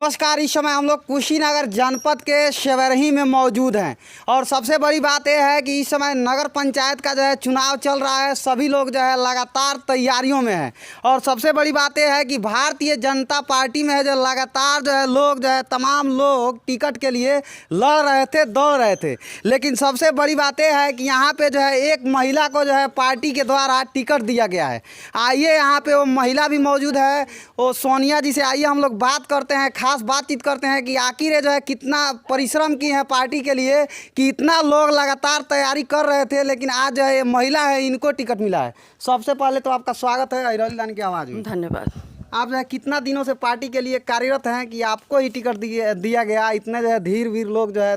नमस्कार। इस समय हम लोग कुशीनगर जनपद के शेवरही में मौजूद हैं और सबसे बड़ी बात यह है कि इस समय नगर पंचायत का जो है चुनाव चल रहा है। सभी लोग जो है लगातार तैयारियों में हैं और सबसे बड़ी बात यह है कि भारतीय जनता पार्टी में है जो लगातार जो है लोग जो है तमाम लोग टिकट के लिए लड़ रहे थे, दौड़ रहे थे। लेकिन सबसे बड़ी बात यह है कि यहाँ पे जो है एक महिला को जो है पार्टी के द्वारा टिकट दिया गया है। आइए यहाँ पे वो महिला भी मौजूद है, वो सोनिया जी से आइए हम लोग बात करते हैं, खास बातचीत करते हैं कि आखिर ये जो है कितना परिश्रम की है पार्टी के लिए कि इतना लोग लगातार तैयारी कर रहे थे, लेकिन आज जो है ये महिला है, इनको टिकट मिला है। सबसे पहले तो आपका स्वागत है अहिरौली लाइन की आवाज़ में। धन्यवाद। आप जो है कितना दिनों से पार्टी के लिए कार्यरत हैं कि आपको ही टिकट दिया गया? इतने जो है धीर वीर लोग जो है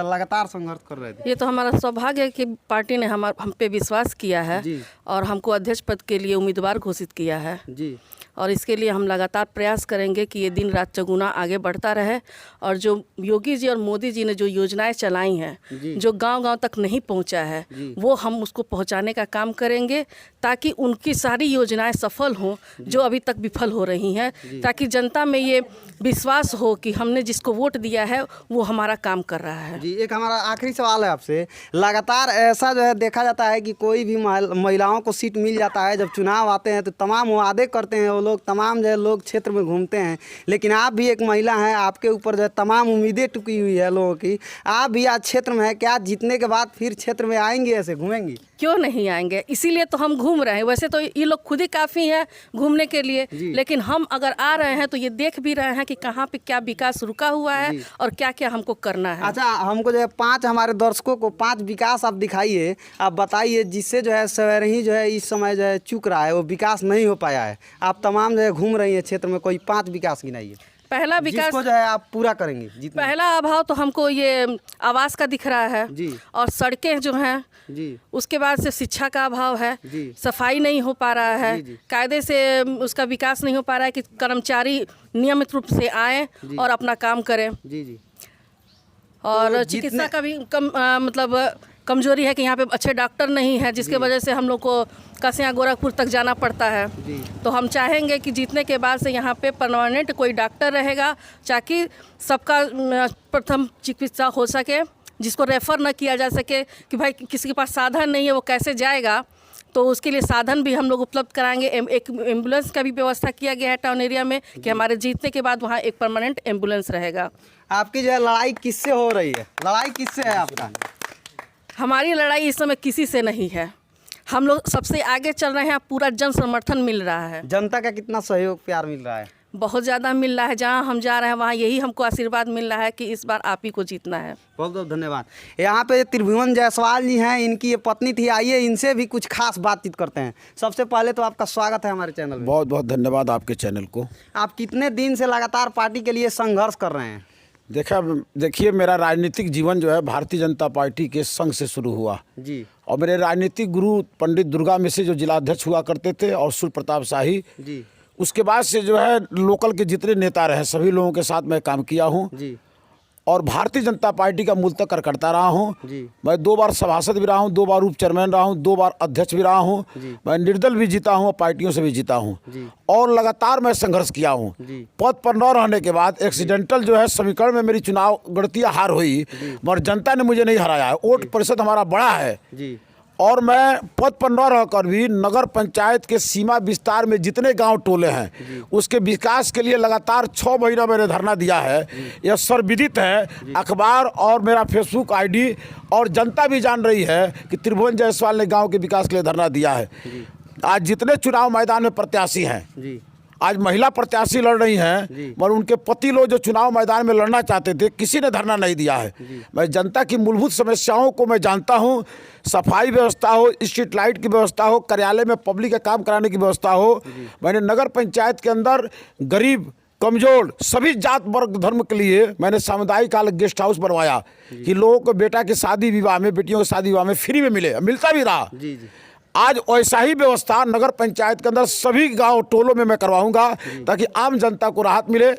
लगातार संघर्ष कर रहे थे। ये तो हमारा सौभाग्य है कि पार्टी ने हम पे विश्वास किया है और हमको अध्यक्ष पद के लिए उम्मीदवार घोषित किया है जी। और इसके लिए हम लगातार प्रयास करेंगे कि ये दिन रात चौगुना आगे बढ़ता रहे और जो योगी जी और मोदी जी ने जो योजनाएं चलाई हैं, जो गांव-गांव तक नहीं पहुंचा है, वो हम उसको पहुंचाने का काम करेंगे ताकि उनकी सारी योजनाएं सफल हों जो अभी तक विफल हो रही हैं, ताकि जनता में ये विश्वास हो कि हमने जिसको वोट दिया है वो हमारा काम कर रहा है। जी, एक हमारा आखिरी सवाल है आपसे। लगातार ऐसा जो है देखा जाता है कि कोई भी महिलाओं को सीट मिल जाता है, जब चुनाव आते हैं तो तमाम वादे करते हैं वो लोग, तमाम जो है लोग क्षेत्र में घूमते हैं, लेकिन आप भी एक महिला हैं, आपके ऊपर जो है तमाम उम्मीदें टुकी हुई है लोगों की। आप भी आज क्षेत्र में हैं, क्या जीतने के बाद फिर क्षेत्र में आएंगे, ऐसे घूमेंगी? क्यों नहीं आएंगे, इसीलिए तो हम घूम रहे हैं। वैसे तो ये लोग खुद ही काफ़ी हैं घूमने के लिए, लेकिन हम अगर आ रहे हैं तो ये देख भी रहे हैं कि कहाँ पे क्या विकास रुका हुआ है और क्या क्या हमको करना है। अच्छा, हमको जो है 5 हमारे दर्शकों को 5 विकास आप दिखाइए, आप बताइए जिससे जो है शेवरही जो है इस समय जो है चूक रहा है, वो विकास नहीं हो पाया है। आप तमाम जो है घूम रही हैं क्षेत्र में, कोई 5 विकास गिनाइए। पहला विकास जिसको जो है आप पूरा करेंगे जितना। पहला अभाव तो हमको ये आवास का दिख रहा है जी। और सड़कें जो हैं जी। उसके बाद से शिक्षा का अभाव है जी। सफाई नहीं हो पा रहा है, कायदे से उसका विकास नहीं हो पा रहा है कि कर्मचारी नियमित रूप से आए और अपना काम करें। जी जी। और तो चिकित्सा का भी मतलब कमजोरी है कि यहाँ पे अच्छे डॉक्टर नहीं है, जिसके वजह से हम लोग को कसिया गोरखपुर तक जाना पड़ता है। तो हम चाहेंगे कि जीतने के बाद से यहाँ पे परमानेंट कोई डॉक्टर रहेगा ताकि सबका प्रथम चिकित्सा हो सके, जिसको रेफ़र न किया जा सके कि भाई किसी के पास साधन नहीं है वो कैसे जाएगा। तो उसके लिए साधन भी हम लोग उपलब्ध कराएंगे। एक एम्बुलेंस का भी व्यवस्था किया गया है टाउन एरिया में कि हमारे जीतने के बाद वहाँ एक परमानेंट एम्बुलेंस रहेगा। आपकी जो है लड़ाई किससे हो रही है? लड़ाई किससे है आपका? हमारी लड़ाई इस समय किसी से नहीं है, हम लोग सबसे आगे चल रहे हैं, पूरा जन समर्थन मिल रहा है। जनता का कितना सहयोग प्यार मिल रहा है? बहुत ज़्यादा मिल रहा है। जहाँ हम जा रहे हैं वहाँ यही हमको आशीर्वाद मिल रहा है कि इस बार आप ही को जीतना है। बहुत बहुत धन्यवाद। यहाँ पे त्रिभुवन जायसवाल जी हैं, इनकी ये पत्नी थी, आइए इनसे भी कुछ खास बातचीत करते हैं। सबसे पहले तो आपका स्वागत है हमारे चैनल में। बहुत बहुत धन्यवाद आपके चैनल को। आप कितने दिन से लगातार पार्टी के लिए संघर्ष कर रहे हैं? देखिए मेरा राजनीतिक जीवन जो है भारतीय जनता पार्टी के संघ से शुरू हुआ जी। और मेरे राजनीतिक गुरु पंडित दुर्गा मिश्र जो जिलाध्यक्ष हुआ करते थे और सूर्य प्रताप शाही जी। उसके बाद से जो है लोकल के जितने नेता रहे सभी लोगों के साथ मैं काम किया हूँ जी। और भारतीय जनता पार्टी का मूल तक करता रहा हूँ। जी। मैं 2 बार सभासद भी रहा हूँ, 2 बार उप चेयरमैन रहा हूँ, 2 बार अध्यक्ष भी रहा हूँ। मैं निर्दल भी जीता हूँ, पार्टियों से भी जीता हूँ और लगातार मैं संघर्ष किया हूँ। पद पर न रहने के बाद एक्सीडेंटल जो है समीकरण में मेरी चुनाव गणतीय हार हुई, मगर जनता ने मुझे नहीं हराया है। वोट प्रतिशत हमारा बड़ा है और मैं पद पर न रहकर भी नगर पंचायत के सीमा विस्तार में जितने गांव टोले हैं उसके विकास के लिए लगातार 6 महीना मैंने धरना दिया है। यह सर्वविदित है, अखबार और मेरा फेसबुक आईडी और जनता भी जान रही है कि त्रिभुवन जायसवाल ने गांव के विकास के लिए धरना दिया है। आज जितने चुनाव मैदान में प्रत्याशी हैं, आज महिला प्रत्याशी लड़ रही हैं, मगर उनके पति लोग जो चुनाव मैदान में लड़ना चाहते थे किसी ने धरना नहीं दिया है। मैं जनता की मूलभूत समस्याओं को मैं जानता हूं, सफाई व्यवस्था हो, स्ट्रीट लाइट की व्यवस्था हो, कार्यालय में पब्लिक का काम कराने की व्यवस्था हो। मैंने नगर पंचायत के अंदर गरीब कमजोर सभी जात वर्ग धर्म के लिए मैंने सामुदायिक अलग गेस्ट हाउस बनवाया कि लोगों को बेटा की शादी विवाह में, बेटियों की शादी विवाह में फ्री में मिले, मिलता भी रहा। आज वैसा ही व्यवस्था नगर पंचायत के अंदर सभी गांव टोलों में मैं करवाऊंगा ताकि आम जनता को राहत मिले।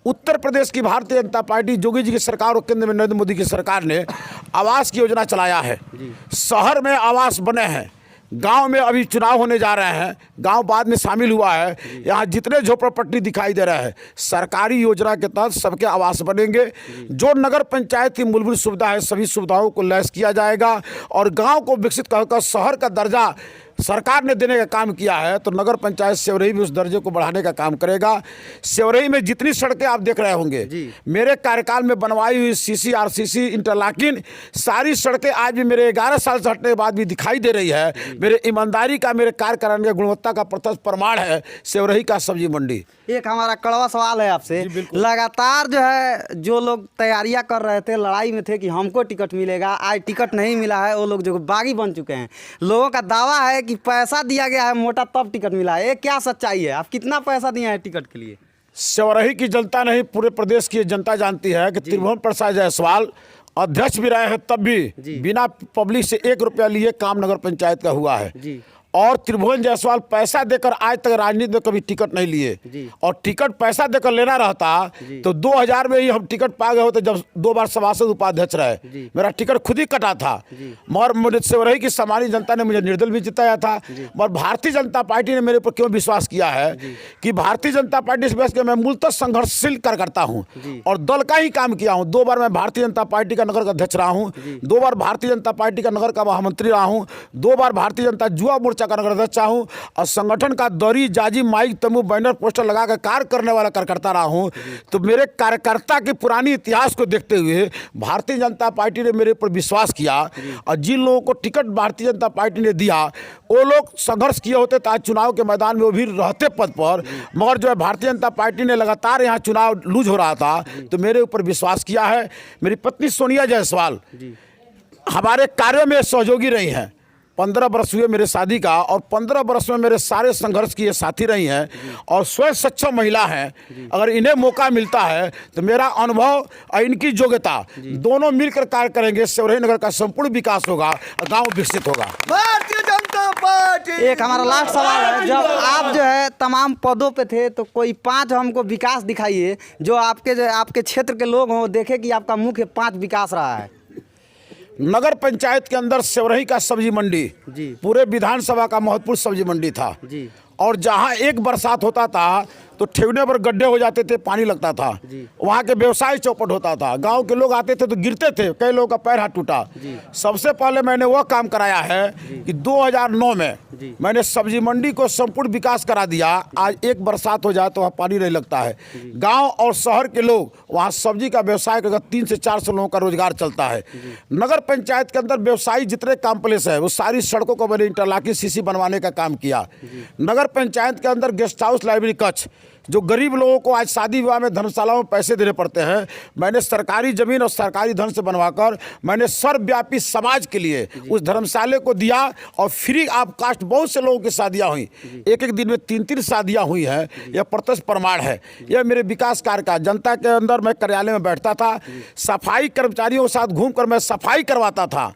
उत्तर प्रदेश की भारतीय जनता पार्टी योगी जी की सरकार और केंद्र में नरेंद्र मोदी की सरकार ने आवास की योजना चलाया है। शहर में आवास बने हैं, गांव में अभी चुनाव होने जा रहे हैं, गांव बाद में शामिल हुआ है। यहाँ जितने झोपड़पट्टी दिखाई दे रहे हैं, सरकारी योजना के तहत सबके आवास बनेंगे। जो नगर पंचायत की मूलभूत सुविधा है, सभी सुविधाओं को लैस किया जाएगा और गांव को विकसित कर शहर का दर्जा सरकार ने देने का काम किया है। तो नगर पंचायत सेवरही भी उस दर्जे को बढ़ाने का काम करेगा। सेवरही में जितनी सड़कें आप देख रहे होंगे, मेरे कार्यकाल में बनवाई हुई सीसी, आरसीसी, इंटरलॉकिंग सारी सड़कें आज भी मेरे 11 साल से हटने के बाद भी दिखाई दे रही है। मेरे ईमानदारी का, मेरे कार्य कराने की गुणवत्ता का प्रत्यक्ष प्रमाण है सेवरही का सब्जी मंडी। एक हमारा कड़वा सवाल है आपसे, लगातार जो है जो लोग तैयारियां कर रहे थे, लड़ाई में थे कि हमको टिकट मिलेगा, आज टिकट नहीं मिला है, वो लोग जो बागी बन चुके हैं। लोगों का दावा है कि पैसा दिया गया है मोटा तब टिकट मिला है। ये क्या सच्चाई है? आप कितना पैसा दिए हैं टिकट के लिए? सेवरही की जनता नहीं, पूरे प्रदेश की जनता जानती है कि त्रिभुवन प्रसाद जायसवाल अध्यक्ष भी रहे हैं, तब भी बिना पब्लिक से 1 रुपया लिए काम नगर पंचायत का हुआ है। और त्रिभुवन जायसवाल पैसा देकर आज तक राजनीति में कभी टिकट नहीं लिए। और टिकट पैसा देकर लेना रहता तो 2000 में ही हम टिकट पा गए होते, जब 2 बार सभासद उपाध्यक्ष रहे। मेरा टिकट खुद ही कटा था। मगर मुझे सेवरही की सामान्य जनता ने मुझे निर्दल भी जिताया था। मगर भारतीय जनता पार्टी ने मेरे ऊपर क्यों विश्वास किया है कि भारतीय जनता पार्टी से मैं मूलतः संघर्षशील कार्यकर्ता हूँ और दल का ही काम किया हूँ। 2 बार मैं भारतीय जनता पार्टी का नगर का अध्यक्ष रहा हूँ, 2 बार भारतीय जनता पार्टी का नगर का महामंत्री रहा हूँ, 2 बार भारतीय जनता युवा मोर्चा का नगर अध्यक्ष हूं और संगठन का दरी, जाजी, माइक, तंबू, बैनर, पोस्टर लगा कर कार्य करने वाला कार्यकर्ता रहा हूं। तो मेरे कार्यकर्ता के पुरानी इतिहास को देखते हुए भारतीय जनता पार्टी ने मेरे ऊपर विश्वास किया और जिन लोगों को टिकट भारतीय जनता पार्टी ने दिया वो लोग संघर्ष किए होते तो आज चुनाव के मैदान में वो भी रहते पद पर। मगर जो है भारतीय जनता पार्टी ने लगातार यहाँ चुनाव लूज हो रहा था तो मेरे ऊपर विश्वास किया है। मेरी पत्नी सोनिया जायसवाल हमारे कार्यों में सहयोगी रही हैं। 15 वर्ष हुए मेरे शादी का और 15 वर्ष में मेरे सारे संघर्ष की ये साथी रही हैं और स्वयं सक्षम महिला हैं। अगर इन्हें मौका मिलता है तो मेरा अनुभव और इनकी योग्यता दोनों मिलकर कार्य करेंगे, सेवरही नगर का संपूर्ण विकास होगा और गांव विकसित होगा। भारतीय जनता पार्टी। एक हमारा लास्ट सवाल है, जब आप जो है तमाम पदों पे थे तो कोई 5 हमको विकास दिखाइए जो आपके क्षेत्र के लोग हों, देखे कि आपका मुख्य 5 विकास रहा है। नगर पंचायत के अंदर सेवरही का सब्जी मंडी पूरे विधानसभा का महत्वपूर्ण सब्जी मंडी था और जहां एक बरसात होता था तो ठेवने पर गड्ढे हो जाते थे, पानी लगता था। वहाँ के व्यवसाय चौपट होता था, गांव के लोग आते थे तो गिरते थे, कई लोगों का पैर हाथ टूटा। सबसे पहले मैंने वह काम कराया है कि 2009 में मैंने सब्जी मंडी को संपूर्ण विकास करा दिया। आज एक बरसात हो जाए तो वहाँ पानी नहीं लगता है। गाँव और शहर के लोग वहाँ सब्जी का व्यवसाय करके 300 से 400 लोगों का रोजगार चलता है। नगर पंचायत के अंदर व्यवसायी जितने कॉम्प्लेक्स है वो सारी सड़कों को मैंने इंटरलॉकिंग सीसी बनवाने का काम किया। नगर पंचायत के अंदर गेस्ट हाउस, लाइब्रेरी, कक्ष, जो गरीब लोगों को आज शादी विवाह में धर्मशालाओं में पैसे देने पड़ते हैं, मैंने सरकारी जमीन और सरकारी धन से बनवाकर मैंने सर्वव्यापी समाज के लिए उस धर्मशाले को दिया और फ्री ऑफ कास्ट बहुत से लोगों की शादियां हुई। एक एक दिन में 3-3 शादियां हुई हैं। यह प्रत्यक्ष प्रमाण है। यह मेरे विकास कार्य का। जनता के अंदर मैं कार्यालय में बैठता था, सफाई कर्मचारियों के साथ घूमकर मैं सफाई करवाता था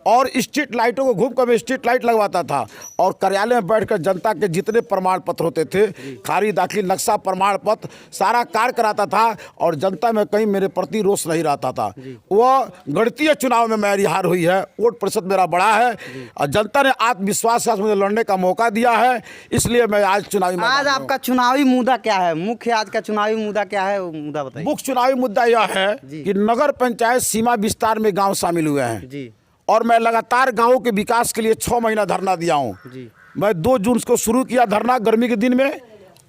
और स्ट्रीट लाइटों को घूमकर मैं स्ट्रीट लाइट लगवाता था और कार्यालय में बैठकर जनता के जितने प्रमाण पत्र होते थे, खारिज, दाखिल, नक्शा, प्रमाण पत्र, सारा कार्य कराता था और जनता में कहीं मेरे प्रति रोष नहीं रहता था। वह गणितीय चुनाव में मेरी हार हुई है, वोट प्रतिशत मेरा बड़ा है और जनता ने आत्मविश्वास से मुझे लड़ने का मौका दिया है, इसलिए मैं आज चुनावी। आज आपका चुनावी मुद्दा क्या है? मुख्य आज का चुनावी मुद्दा क्या है, वो मुद्दा बताइए। मुख्य चुनावी मुद्दा यह है कि नगर पंचायत सीमा विस्तार में गाँव शामिल हुए हैं और मैं लगातार गाँव के विकास के लिए 6 महीना धरना दिया हूँ। मैं 2 जून को शुरू किया धरना गर्मी के दिन में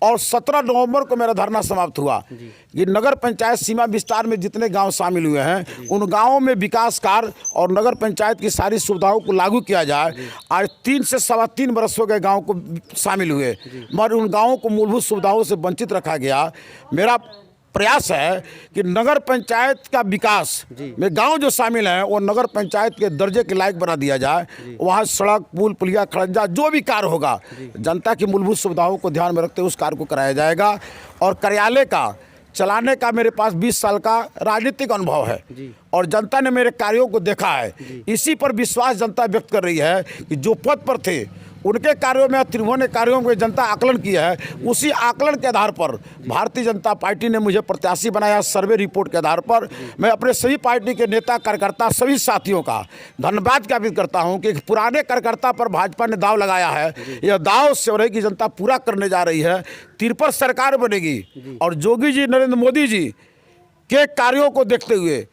और 17 नवंबर को मेरा धरना समाप्त हुआ। ये नगर पंचायत सीमा विस्तार में जितने गांव शामिल हुए हैं उन गांवों में विकास कार्य और नगर पंचायत की सारी सुविधाओं को लागू किया जाए। आज 3 से 3.25 वर्ष हो गए गांव को शामिल हुए, मगर उन गांवों को मूलभूत सुविधाओं से वंचित रखा गया। मेरा प्रयास है कि नगर पंचायत का विकास में गांव जो शामिल हैं वो नगर पंचायत के दर्जे के लायक बना दिया जाए। वहाँ सड़क, पुल, पुलिया, खड़ंजा जो भी कार्य होगा जनता की मूलभूत सुविधाओं को ध्यान में रखते हुए उस कार्य को कराया जाएगा। और कार्यालय का चलाने का मेरे पास 20 साल का राजनीतिक अनुभव है और जनता ने मेरे कार्यों को देखा है। इसी पर विश्वास जनता व्यक्त कर रही है कि जो पद पर थे उनके कार्यों में, त्रिभुवन के कार्यों में जनता आकलन किया है। उसी आकलन के आधार पर भारतीय जनता पार्टी ने मुझे प्रत्याशी बनाया। सर्वे रिपोर्ट के आधार पर मैं अपने सभी पार्टी के नेता, कार्यकर्ता, सभी साथियों का धन्यवाद ज्ञापित करता हूं कि पुराने कार्यकर्ता पर भाजपा ने दाव लगाया है। यह दाव सेवरही की जनता पूरा करने जा रही है। तिरपन सरकार बनेगी और योगी जी, नरेंद्र मोदी जी के कार्यों को देखते हुए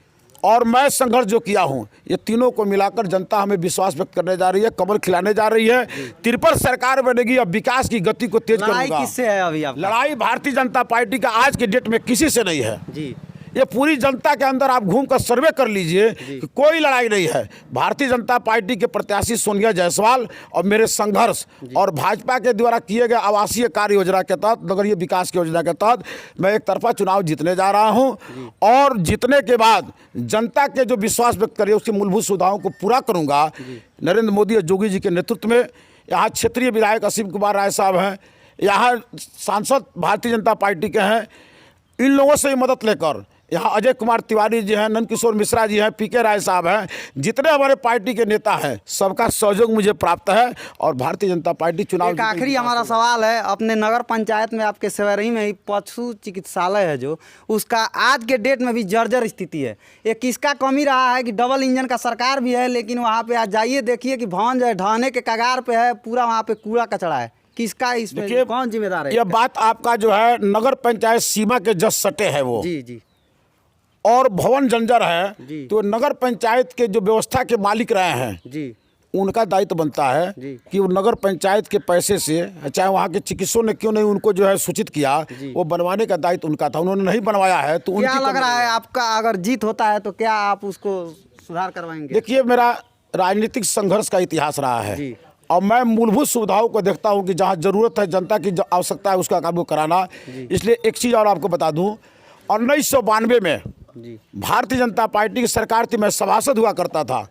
और मैं संघर्ष जो किया हूं, ये तीनों को मिलाकर जनता हमें विश्वास व्यक्त करने जा रही है, कमल खिलाने जा रही है। तिरपन सरकार बनेगी। अब विकास की गति को तेज लड़ाई करूंगा। किससे है अभी आपका? लड़ाई भारतीय जनता पार्टी का आज के डेट में किसी से नहीं है जी। ये पूरी जनता के अंदर आप घूमकर सर्वे कर लीजिए कि कोई लड़ाई नहीं है। भारतीय जनता पार्टी के प्रत्याशी सोनिया जायसवाल और मेरे संघर्ष और भाजपा के द्वारा किए गए आवासीय कार्य योजना के तहत, नगरीय विकास की योजना के तहत मैं एक तरफा चुनाव जीतने जा रहा हूं और जीतने के बाद जनता के जो विश्वास व्यक्त करे उसकी मूलभूत सुविधाओं को पूरा करूंगा। नरेंद्र मोदी और योगी जी के नेतृत्व में यहाँ क्षेत्रीय विधायक असीम कुमार राय साहब हैं, यहाँ सांसद भारतीय जनता पार्टी के हैं। इन लोगों से ही मदद लेकर यहाँ अजय कुमार तिवारी जी हैं, नंद किशोर मिश्रा जी हैं, पीके राय साहब हैं, जितने हमारे पार्टी के नेता हैं, सबका सहयोग मुझे प्राप्त है और भारतीय जनता पार्टी चुनाव। एक आखिरी हमारा सवाल है, अपने नगर पंचायत में आपके सेवरही में ही पशु चिकित्सालय है जो, उसका आज के डेट में भी जर्जर स्थिति है। ये किसका कमी रहा है कि डबल इंजन का सरकार भी है, लेकिन वहाँ पे आज जाइए देखिए कि भवन जो है ढहने के कगार पे है, पूरा वहाँ पे कूड़ा कचड़ा है। किसका इसमें कौन जिम्मेदार है? यह बात आपका जो है नगर पंचायत सीमा के जस्ट सटे है वो जी जी, और भवन जंजर है, तो नगर पंचायत के जो व्यवस्था के मालिक रहे हैं जी, उनका दायित्व बनता है कि वो नगर पंचायत के पैसे से, चाहे वहाँ के चिकित्सकों ने क्यों नहीं उनको जो है सूचित किया, वो बनवाने का दायित्व उनका था, उन्होंने नहीं बनवाया है। तो क्या लग रहा है आपका, अगर जीत होता है तो क्या आप उसको सुधार करवाएंगे? देखिए, मेरा राजनीतिक संघर्ष का इतिहास रहा है और मैं मूलभूत सुविधाओं को देखता हूं कि जहां जरूरत है, जनता की आवश्यकता है, उसका काम कराना। इसलिए एक चीज़ और आपको बता दूं, 1992 में भारतीय जनता पार्टी की सरकार थी, मैं सभासद हुआ करता था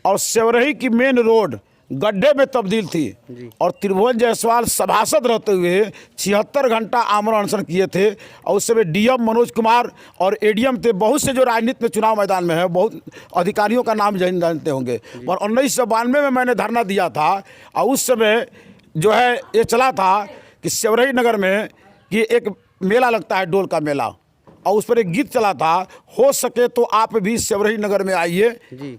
और सेवरही की मेन रोड गड्ढे में तब्दील थी और त्रिभुवन जायसवाल सभासद रहते हुए 76 घंटा आमरण अनशन किए थे और उस समय डीएम मनोज कुमार और एडीएम थे। बहुत से जो राजनीति में चुनाव मैदान में है, बहुत अधिकारियों का नाम जानते होंगे। और 1992 में मैंने धरना दिया था और उस समय जो है ये चला था कि सेवरही नगर में कि एक मेला लगता है, डोल का मेला, और उस पर एक गीत चला था, हो सके तो आप भी सेवरही नगर में आइए,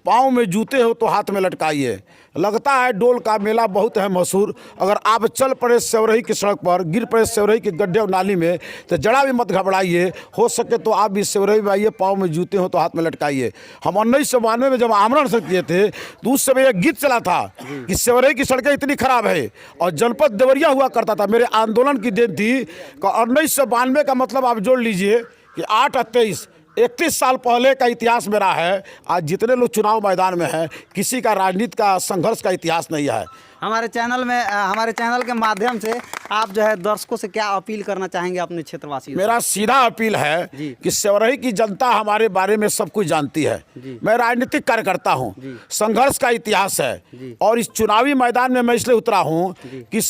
पाँव में जूते हो तो हाथ में लटकाइए। लगता है डोल का मेला बहुत है मशहूर। अगर आप चल पड़े सेवरही की सड़क पर, गिर पड़े सेवरही के गड्ढे और नाली में, तो जरा भी मत घबराइए, हो सके तो आप भी सेवरही में आइए, पाँव में जूते हो तो हाथ में लटकाइए। हम 1992 में जब आमरण अनशन किए थे तो उस समय एक गीत चला था कि सेवरही की सड़कें इतनी खराब है और जनपद देवरिया हुआ करता था। मेरे आंदोलन की देन थी। 1992 का मतलब आप जोड़ लीजिए कि 8 और 23, 31 साल पहले का इतिहास मेरा है। आज जितने लोग चुनाव मैदान में हैं, किसी का राजनीति का संघर्ष का इतिहास नहीं है। हमारे चैनल के माध्यम से आप जो है दर्शकों से क्या अपील करना चाहेंगे अपने क्षेत्रवासी? मेरा सीधा अपील है कि सेवरही की जनता हमारे बारे में सब कुछ जानती है। मैं राजनीतिक कार्यकर्ता हूं, संघर्ष का इतिहास है और इस चुनावी मैदान में मैं इसलिए उतरा हूं कि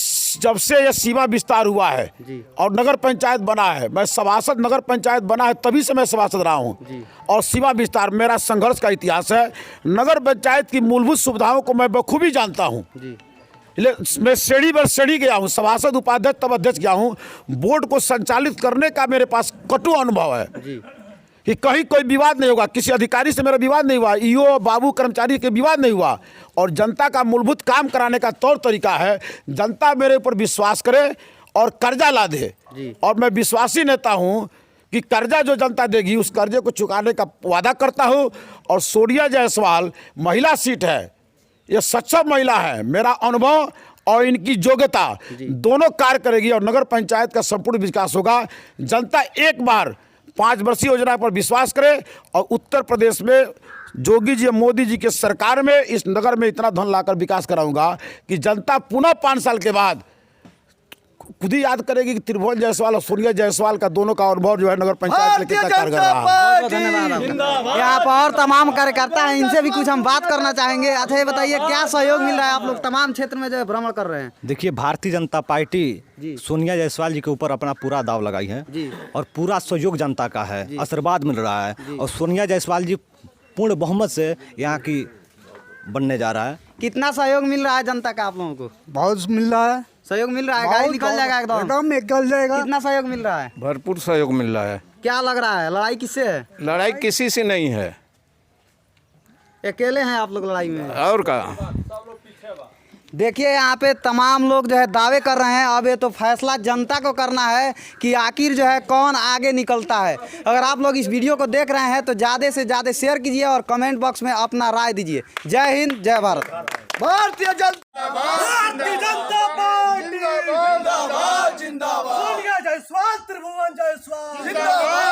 जब से यह सीमा विस्तार हुआ है और नगर पंचायत बना है, मैं सभासद नगर पंचायत बना है तभी से मैं सभासद रहा हूं और सीमा विस्तार मेरा संघर्ष का इतिहास है। नगर पंचायत की मूलभूत सुविधाओं को मैं बखूबी जानता हूँ। मैं श्रेणी पर श्रेणी गया हूँ, सभासद, उपाध्यक्ष, तब अध्यक्ष गया हूँ। बोर्ड को संचालित करने का मेरे पास कटु अनुभव है कि कहीं कोई विवाद नहीं होगा, किसी अधिकारी से मेरा विवाद नहीं हुआ, ईओ, बाबू, कर्मचारी के विवाद नहीं हुआ और जनता का मूलभूत काम कराने का तौर तरीका है जनता मेरे ऊपर विश्वास करे और कर्जा ला दे। और मैं विश्वासी नेता हूँ कि कर्जा जो जनता देगी उस कर्जे को चुकाने का वादा करता हूँ। और सोनिया जायसवाल महिला सीट है, ये सक्षम महिला है। मेरा अनुभव और इनकी योग्यता दोनों कार्य करेगी और नगर पंचायत का संपूर्ण विकास होगा। जनता एक बार 5 वर्षीय योजना पर विश्वास करे और उत्तर प्रदेश में योगी जी, मोदी जी के सरकार में इस नगर में इतना धन लाकर विकास कराऊंगा कि जनता पुनः 5 साल के बाद खुद ही याद करेगी कि त्रिभुवन जायसवाल और सोनिया जायसवाल का दोनों का अनुभव जो है नगर पंचायत में कितना कारगर रहा है। बहुत बहुत धन्यवाद। यहाँ पर और तमाम कार्यकर्ता हैं, इनसे भी कुछ हम बात करना चाहेंगे। अच्छा, ये बताइए क्या सहयोग मिल रहा है? आप लोग तमाम क्षेत्र में जो है भ्रमण कर रहे हैं। देखिए, भारतीय जनता पार्टी सोनिया जायसवाल जी के ऊपर अपना पूरा दाव लगाई है और पूरा सहयोग जनता का है, आशीर्वाद मिल रहा है और सोनिया जायसवाल जी पूर्ण बहुमत से यहाँ की बनने जा रहा है कितना सहयोग मिल रहा है जनता का आप लोगों को? बहुत मिल रहा है, सहयोग मिल रहा है, गाड़ी निकल जाएगा एकदम? एकदम निकल जाएगा। कितना सहयोग मिल रहा है? भरपूर सहयोग मिल रहा है। क्या लग रहा है, लड़ाई किससे है? लड़ाई किसी से नहीं है। अकेले हैं आप लोग लड़ाई में? और का देखिए यहाँ पे तमाम लोग जो है दावे कर रहे हैं। अब ये तो फैसला जनता को करना है कि आखिर जो है कौन आगे निकलता है। अगर आप लोग इस वीडियो को देख रहे हैं तो ज़्यादा से ज़्यादा शेयर कीजिए और कमेंट बॉक्स में अपना राय दीजिए। जय हिंद, जय भारत। भारतीय जनता पार्टी जिंदाबाद, सोनिया जायसवाल, त्रिभुवन जायसवाल जिंदाबाद।